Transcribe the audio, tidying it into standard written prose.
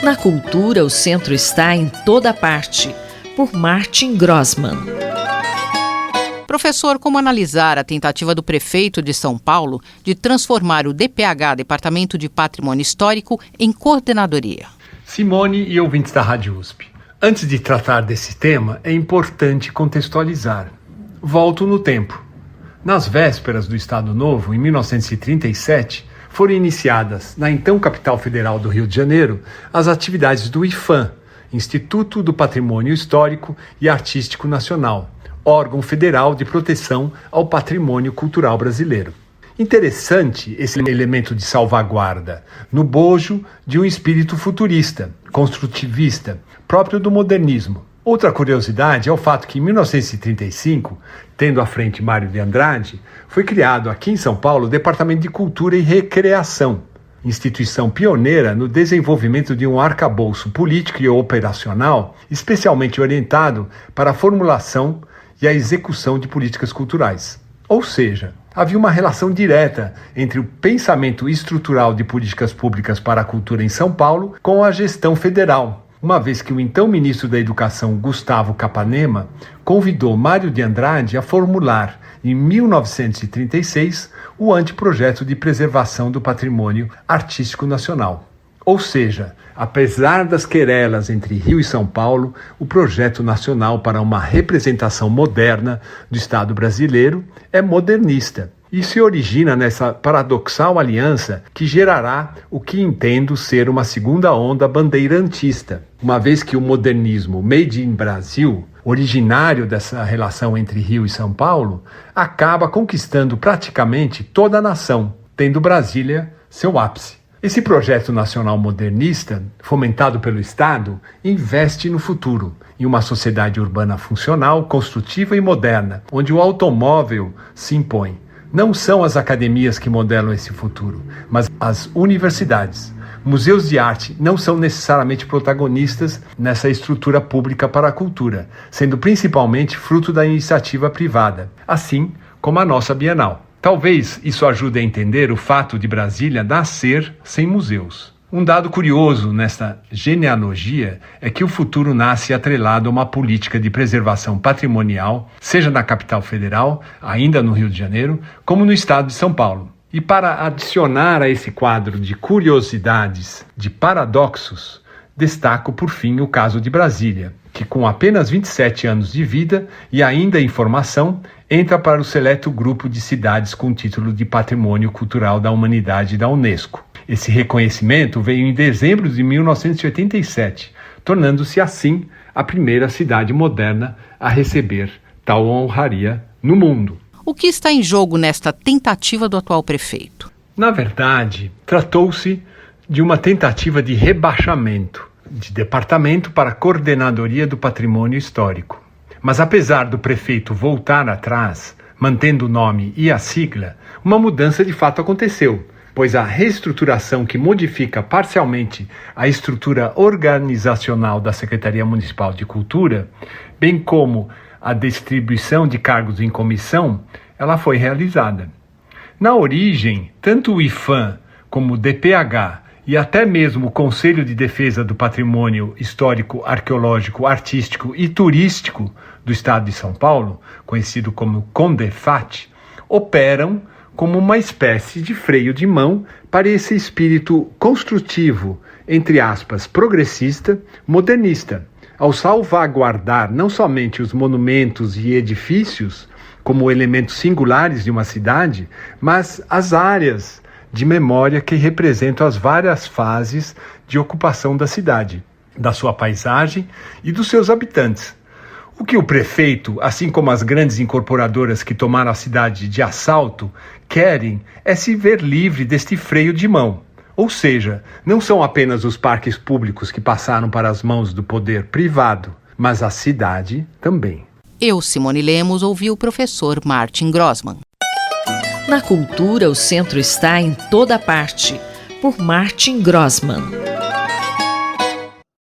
Na cultura, o centro está em toda parte, por Martin Grossmann. Professor, como analisar a tentativa do prefeito de São Paulo de transformar o DPH, Departamento de Patrimônio Histórico, em coordenadoria? Simone e ouvintes da Rádio USP, antes de tratar desse tema, é importante contextualizar. Volto no tempo. Nas vésperas do Estado Novo, em 1937, foram iniciadas, na então capital federal do Rio de Janeiro, as atividades do IPHAN, Instituto do Patrimônio Histórico e Artístico Nacional, órgão federal de proteção ao patrimônio cultural brasileiro. Interessante esse elemento de salvaguarda, no bojo de um espírito futurista, construtivista, próprio do modernismo. Outra curiosidade é o fato que em 1935, tendo à frente Mário de Andrade, foi criado aqui em São Paulo o Departamento de Cultura e Recreação, instituição pioneira no desenvolvimento de um arcabouço político e operacional especialmente orientado para a formulação e a execução de políticas culturais. Ou seja, havia uma relação direta entre o pensamento estrutural de políticas públicas para a cultura em São Paulo com a gestão federal, uma vez que o então ministro da Educação, Gustavo Capanema, convidou Mário de Andrade a formular, em 1936, o anteprojeto de preservação do patrimônio artístico nacional. Ou seja, apesar das querelas entre Rio e São Paulo, o projeto nacional para uma representação moderna do Estado brasileiro é modernista e se origina nessa paradoxal aliança que gerará o que entendo ser uma segunda onda bandeirantista, uma vez que o modernismo made in Brasil, originário dessa relação entre Rio e São Paulo, acaba conquistando praticamente toda a nação, tendo Brasília seu ápice. Esse projeto nacional modernista, fomentado pelo Estado, investe no futuro, em uma sociedade urbana funcional, construtiva e moderna, onde o automóvel se impõe. Não são as academias que modelam esse futuro, mas as universidades. Museus de arte não são necessariamente protagonistas nessa estrutura pública para a cultura, sendo principalmente fruto da iniciativa privada, assim como a nossa Bienal. Talvez isso ajude a entender o fato de Brasília nascer sem museus. Um dado curioso nesta genealogia é que o futuro nasce atrelado a uma política de preservação patrimonial, seja na capital federal, ainda no Rio de Janeiro, como no estado de São Paulo. E para adicionar a esse quadro de curiosidades, de paradoxos, destaco por fim o caso de Brasília, que com apenas 27 anos de vida e ainda em formação, entra para o seleto grupo de cidades com título de Patrimônio Cultural da Humanidade da Unesco. Esse reconhecimento veio em dezembro de 1987, tornando-se assim a primeira cidade moderna a receber tal honraria no mundo. O que está em jogo nesta tentativa do atual prefeito? Na verdade, tratou-se de uma tentativa de rebaixamento de departamento para coordenadoria do patrimônio histórico. Mas apesar do prefeito voltar atrás, mantendo o nome e a sigla, uma mudança de fato aconteceu, pois a reestruturação que modifica parcialmente a estrutura organizacional da Secretaria Municipal de Cultura, bem como a distribuição de cargos em comissão, ela foi realizada. Na origem, tanto o IPHAN como o DPH e até mesmo o Conselho de Defesa do Patrimônio Histórico, Arqueológico, Artístico e Turístico do Estado de São Paulo, conhecido como CONDEFAT, operam como uma espécie de freio de mão para esse espírito construtivo, entre aspas, progressista, modernista, ao salvaguardar não somente os monumentos e edifícios como elementos singulares de uma cidade, mas as áreas de memória que representam as várias fases de ocupação da cidade, da sua paisagem e dos seus habitantes. O que o prefeito, assim como as grandes incorporadoras que tomaram a cidade de assalto, querem é se ver livre deste freio de mão. Ou seja, não são apenas os parques públicos que passaram para as mãos do poder privado, mas a cidade também. Eu, Simone Lemos, ouvi o professor Martin Grossmann. Na cultura, o centro está em toda parte, por Martin Grossmann.